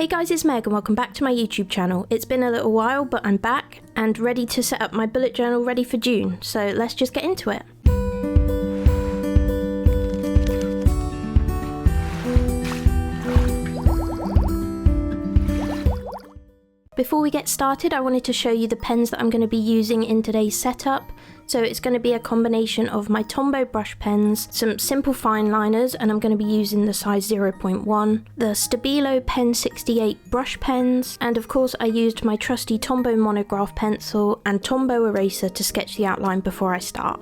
Hey guys, it's Meg and welcome back to my YouTube channel. It's been a little while, but I'm back and ready to set up my bullet journal ready for June, so let's just get into it. Before we get started, I wanted to show you the pens that I'm going to be using in today's setup. So it's going to be a combination of my Tombow brush pens, some simple fine liners, and I'm going to be using the size 0.1, the Stabilo Pen 68 brush pens, and of course I used my trusty Tombow monograph pencil and Tombow eraser to sketch the outline before I start.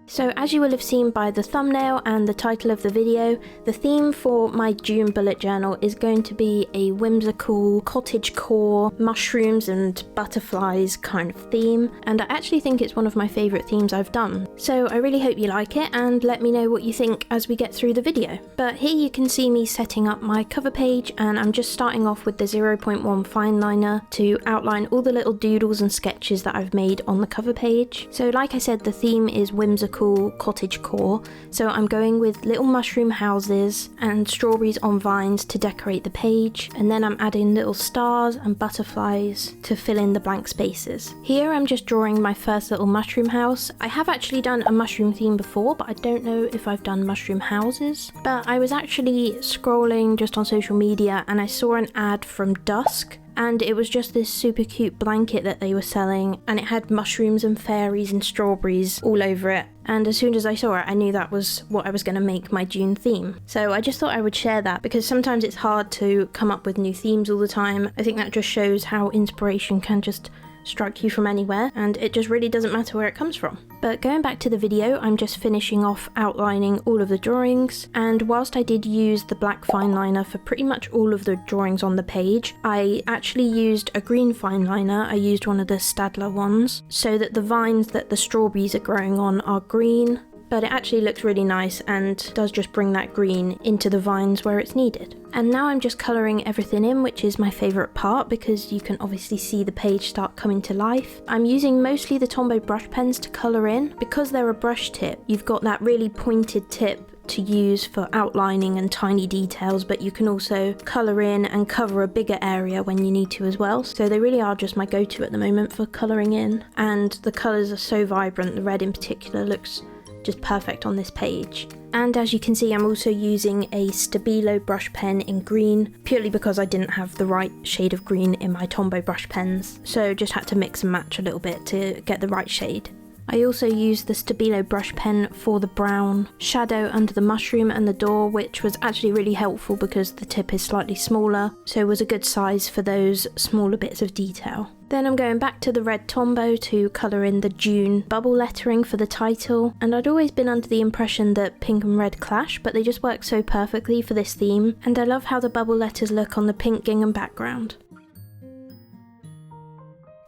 So as you will have seen by the thumbnail and the title of the video, the theme for my June bullet journal is going to be a whimsical cottagecore, mushrooms and butterflies kind of theme, and I actually think it's one of my favourite themes I've done. So I really hope you like it and let me know what you think as we get through the video. But here you can see me setting up my cover page, and I'm just starting off with the 0.1 fine liner to outline all the little doodles and sketches that I've made on the cover page. So like I said, the theme is whimsical cottagecore, so I'm going with little mushroom houses and strawberries on vines to decorate the page, and then I'm adding little stars and butterflies to fill in the blank spaces. Here I'm just drawing my first little mushroom house. I have actually done a mushroom theme before, but I don't know if I've done mushroom houses. But I was actually scrolling just on social media and I saw an ad from Dusk, and it was just this super cute blanket that they were selling, and it had mushrooms and fairies and strawberries all over it. And as soon as I saw it, I knew that was what I was going to make my June theme. So I just thought I would share that, because sometimes it's hard to come up with new themes all the time. I think that just shows how inspiration can just strike you from anywhere, and it just really doesn't matter where it comes from. But going back to the video, I'm just finishing off outlining all of the drawings, and whilst I did use the black fine liner for pretty much all of the drawings on the page, I actually used a green fine liner. I used one of the Staedtler ones, so that the vines that the strawberries are growing on are green, but it actually looks really nice and does just bring that green into the vines where it's needed. And now I'm just colouring everything in, which is my favourite part because you can obviously see the page start coming to life. I'm using mostly the Tombow brush pens to colour in. Because they're a brush tip, you've got that really pointed tip to use for outlining and tiny details, but you can also colour in and cover a bigger area when you need to as well. So they really are just my go-to at the moment for colouring in, and the colours are so vibrant. The red in particular looks just perfect on this page. And as you can see, I'm also using a Stabilo brush pen in green, purely because I didn't have the right shade of green in my Tombow brush pens, so just had to mix and match a little bit to get the right shade. I also used the Stabilo brush pen for the brown shadow under the mushroom and the door, which was actually really helpful because the tip is slightly smaller, so it was a good size for those smaller bits of detail. Then I'm going back to the red Tombow to colour in the June bubble lettering for the title, and I'd always been under the impression that pink and red clash, but they just work so perfectly for this theme, and I love how the bubble letters look on the pink gingham background.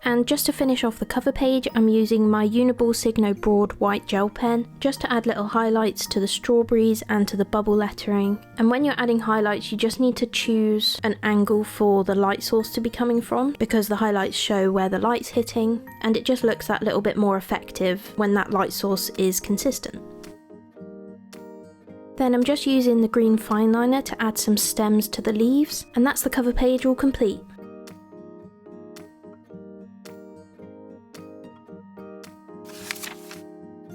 And just to finish off the cover page, I'm using my Uniball Signo Broad white gel pen just to add little highlights to the strawberries and to the bubble lettering. And when you're adding highlights, you just need to choose an angle for the light source to be coming from, because the highlights show where the light's hitting, and it just looks that little bit more effective when that light source is consistent. Then I'm just using the green fine liner to add some stems to the leaves, and that's the cover page all complete.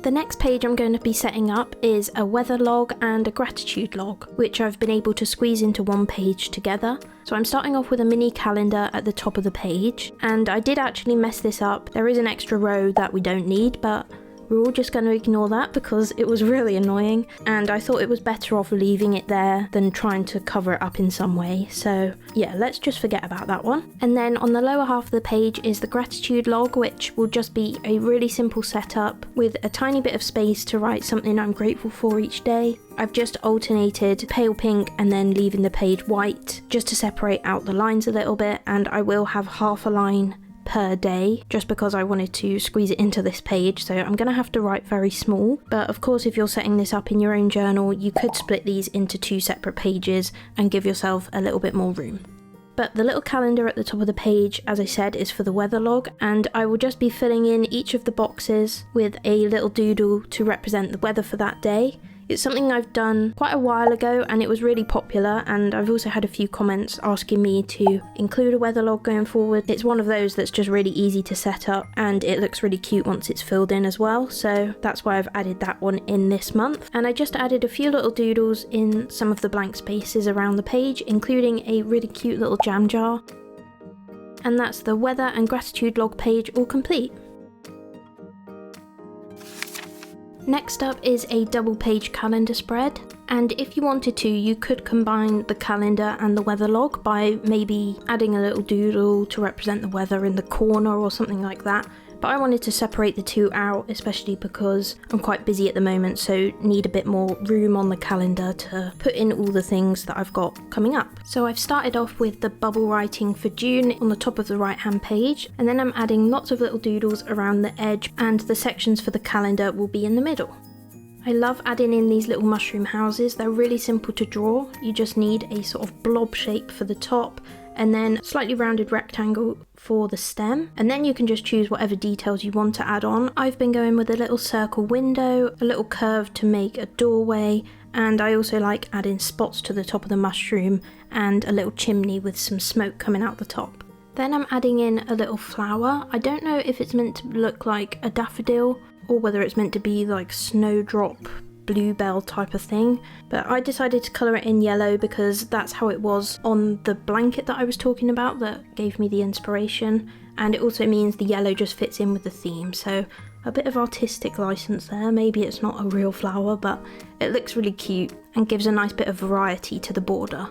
The next page I'm going to be setting up is a weather log and a gratitude log, which I've been able to squeeze into one page together. So I'm starting off with a mini calendar at the top of the page, and I did actually mess this up. There is an extra row that we don't need, but we're all just going to ignore that because it was really annoying, and I thought it was better off leaving it there than trying to cover it up in some way. So yeah, let's just forget about that one. And then on the lower half of the page is the gratitude log, which will just be a really simple setup with a tiny bit of space to write something I'm grateful for each day. I've just alternated pale pink and then leaving the page white just to separate out the lines a little bit, and I will have half a line per day just because I wanted to squeeze it into this page, so I'm going to have to write very small. But of course, if you're setting this up in your own journal, you could split these into two separate pages and give yourself a little bit more room. But the little calendar at the top of the page, as I said, is for the weather log, and I will just be filling in each of the boxes with a little doodle to represent the weather for that day. It's something I've done quite a while ago and it was really popular, and I've also had a few comments asking me to include a weather log going forward. It's one of those that's just really easy to set up and it looks really cute once it's filled in as well, so that's why I've added that one in this month. And I just added a few little doodles in some of the blank spaces around the page, including a really cute little jam jar. And that's the weather and gratitude log page all complete. Next up is a double page calendar spread, and if you wanted to, you could combine the calendar and the weather log by maybe adding a little doodle to represent the weather in the corner or something like that. But I wanted to separate the two out, especially because I'm quite busy at the moment, so need a bit more room on the calendar to put in all the things that I've got coming up. So I've started off with the bubble writing for June on the top of the right hand page, and then I'm adding lots of little doodles around the edge, and the sections for the calendar will be in the middle. I love adding in these little mushroom houses. They're really simple to draw. You just need a sort of blob shape for the top, and then slightly rounded rectangle for the stem, and then you can just choose whatever details you want to add on. I've been going with a little circle window, a little curve to make a doorway, and I also like adding spots to the top of the mushroom and a little chimney with some smoke coming out the top. Then I'm adding in a little flower. I don't know if it's meant to look like a daffodil or whether it's meant to be like snowdrop bluebell type of thing, but I decided to colour it in yellow because that's how it was on the blanket that I was talking about that gave me the inspiration, and it also means the yellow just fits in with the theme, so a bit of artistic license there. Maybe it's not a real flower, but it looks really cute and gives a nice bit of variety to the border.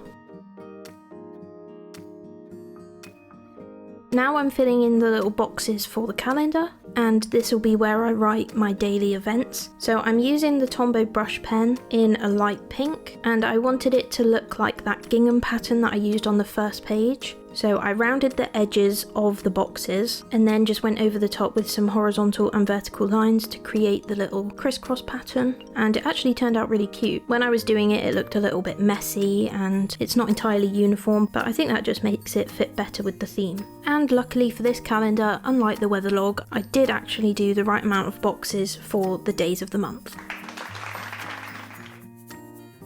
Now I'm filling in the little boxes for the calendar, and this will be where I write my daily events. So I'm using the Tombow brush pen in a light pink, and I wanted it to look like that gingham pattern that I used on the first page. So I rounded the edges of the boxes and then just went over the top with some horizontal and vertical lines to create the little crisscross pattern, and it actually turned out really cute. When I was doing it, it looked a little bit messy and it's not entirely uniform, but I think that just makes it fit better with the theme. And luckily for this calendar, unlike the weather log, I did actually do the right amount of boxes for the days of the month.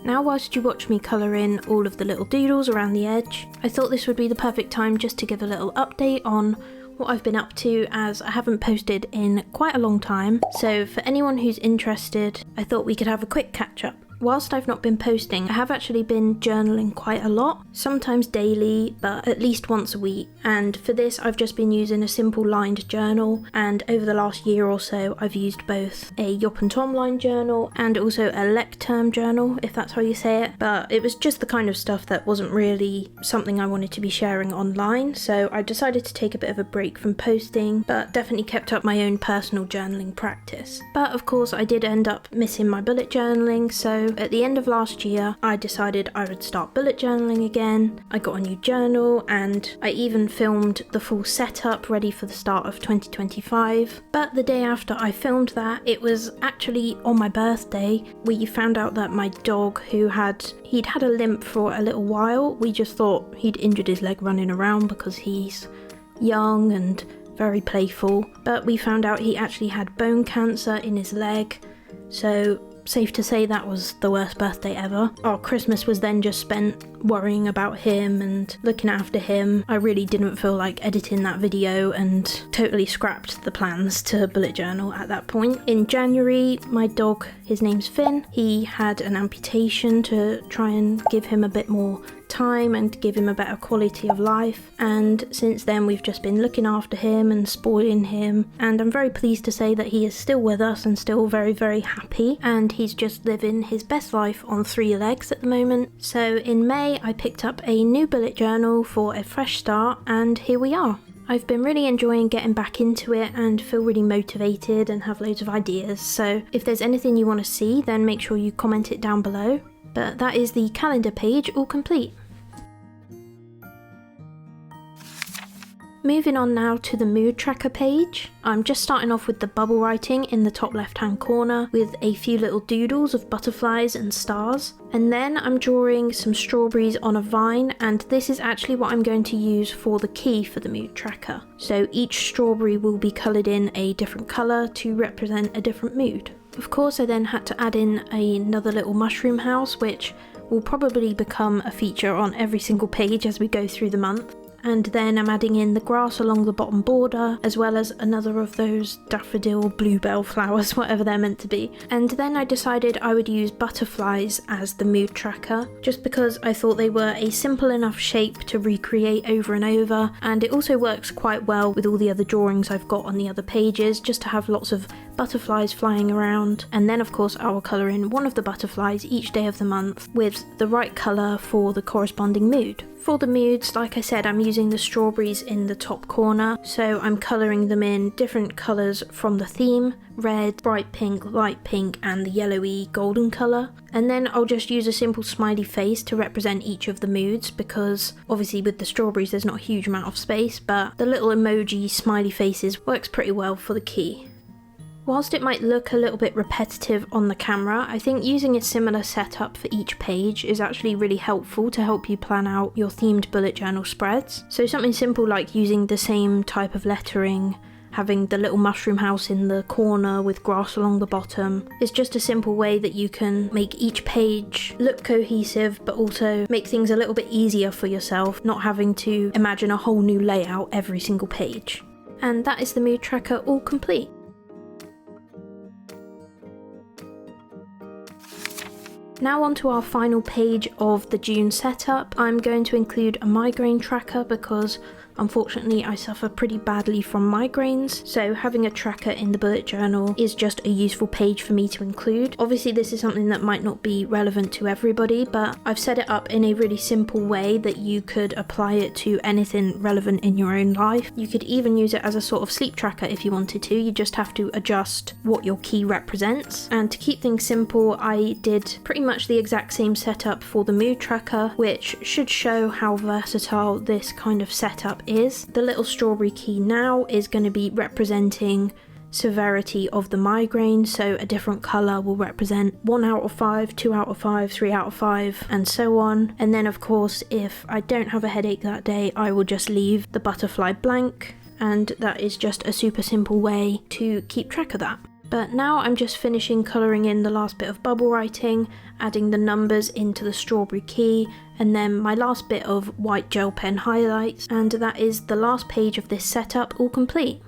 Now whilst you watch me colour in all of the little doodles around the edge, I thought this would be the perfect time just to give a little update on what I've been up to, as I haven't posted in quite a long time. So for anyone who's interested, I thought we could have a quick catch up. Whilst I've not been posting, I have actually been journaling quite a lot, sometimes daily, but at least once a week. And for this, I've just been using a simple lined journal, and over the last year or so, I've used both a Yop and Tom lined journal and also a Lecterm journal, if that's how you say it. But it was just the kind of stuff that wasn't really something I wanted to be sharing online, so I decided to take a bit of a break from posting, but definitely kept up my own personal journaling practice. But of course, I did end up missing my bullet journaling, so at the end of last year, I decided I would start bullet journaling again. I got a new journal and I even filmed the full setup ready for the start of 2025. But the day after I filmed that, it was actually on my birthday. We found out that my dog, he'd had a limp for a little while. We just thought he'd injured his leg running around because he's young and very playful. But we found out he actually had bone cancer in his leg. So safe to say that was the worst birthday ever. Our Christmas was then just spent worrying about him and looking after him. I really didn't feel like editing that video and totally scrapped the plans to bullet journal at that point. In January, my dog, his name's Finn, he had an amputation to try and give him a bit more time and give him a better quality of life, and since then we've just been looking after him and spoiling him, and I'm very pleased to say that he is still with us and still very, very happy, and he's just living his best life on 3 legs at the moment. So in May I picked up a new bullet journal for a fresh start, and here we are. I've been really enjoying getting back into it and feel really motivated and have loads of ideas, so if there's anything you want to see, then make sure you comment it down below. But that is the calendar page all complete. Moving on now to the mood tracker page. I'm just starting off with the bubble writing in the top left hand corner with a few little doodles of butterflies and stars. And then I'm drawing some strawberries on a vine, and this is actually what I'm going to use for the key for the mood tracker. So each strawberry will be coloured in a different colour to represent a different mood. Of course, I then had to add in another little mushroom house, which will probably become a feature on every single page as we go through the month. And then I'm adding in the grass along the bottom border, as well as another of those daffodil bluebell flowers, whatever they're meant to be. And then I decided I would use butterflies as the mood tracker, just because I thought they were a simple enough shape to recreate over and over, and it also works quite well with all the other drawings I've got on the other pages, just to have lots of butterflies flying around. And then of course I will colour in one of the butterflies each day of the month with the right colour for the corresponding mood. For the moods, like I said, I'm using the strawberries in the top corner, so I'm colouring them in different colours from the theme: red, bright pink, light pink, and the yellowy golden colour. And then I'll just use a simple smiley face to represent each of the moods, because obviously with the strawberries there's not a huge amount of space, but the little emoji smiley faces works pretty well for the key. Whilst it might look a little bit repetitive on the camera, I think using a similar setup for each page is actually really helpful to help you plan out your themed bullet journal spreads. So something simple like using the same type of lettering, having the little mushroom house in the corner with grass along the bottom, is just a simple way that you can make each page look cohesive, but also make things a little bit easier for yourself, not having to imagine a whole new layout every single page. And that is the mood tracker all complete. Now on to our final page of the June setup. I'm going to include a migraine tracker because unfortunately I suffer pretty badly from migraines, so having a tracker in the bullet journal is just a useful page for me to include. Obviously this is something that might not be relevant to everybody, but I've set it up in a really simple way that you could apply it to anything relevant in your own life. You could even use it as a sort of sleep tracker if you wanted to. You just have to adjust what your key represents. And to keep things simple, I did pretty much the exact same setup for the mood tracker, which should show how versatile this kind of setup is. The little strawberry key now is going to be representing severity of the migraine, so a different colour will represent 1 out of 5, 2 out of 5, 3 out of 5, and so on. And then of course if I don't have a headache that day, I will just leave the butterfly blank, and that is just a super simple way to keep track of that. But now I'm just finishing colouring in the last bit of bubble writing, adding the numbers into the strawberry key, and then my last bit of white gel pen highlights, and that is the last page of this setup all complete.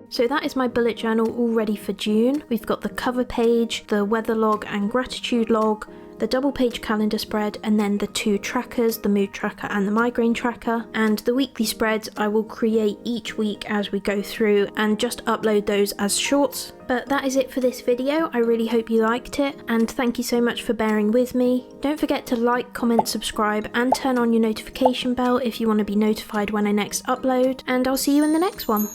So that is my bullet journal all ready for June. We've got the cover page, the weather log and gratitude log, the double page calendar spread, and then the 2 trackers, the mood tracker and the migraine tracker. And the weekly spreads I will create each week as we go through and just upload those as shorts. But that is it for this video. I really hope you liked it, and thank you so much for bearing with me. Don't forget to like, comment, subscribe and turn on your notification bell if you want to be notified when I next upload, and I'll see you in the next one.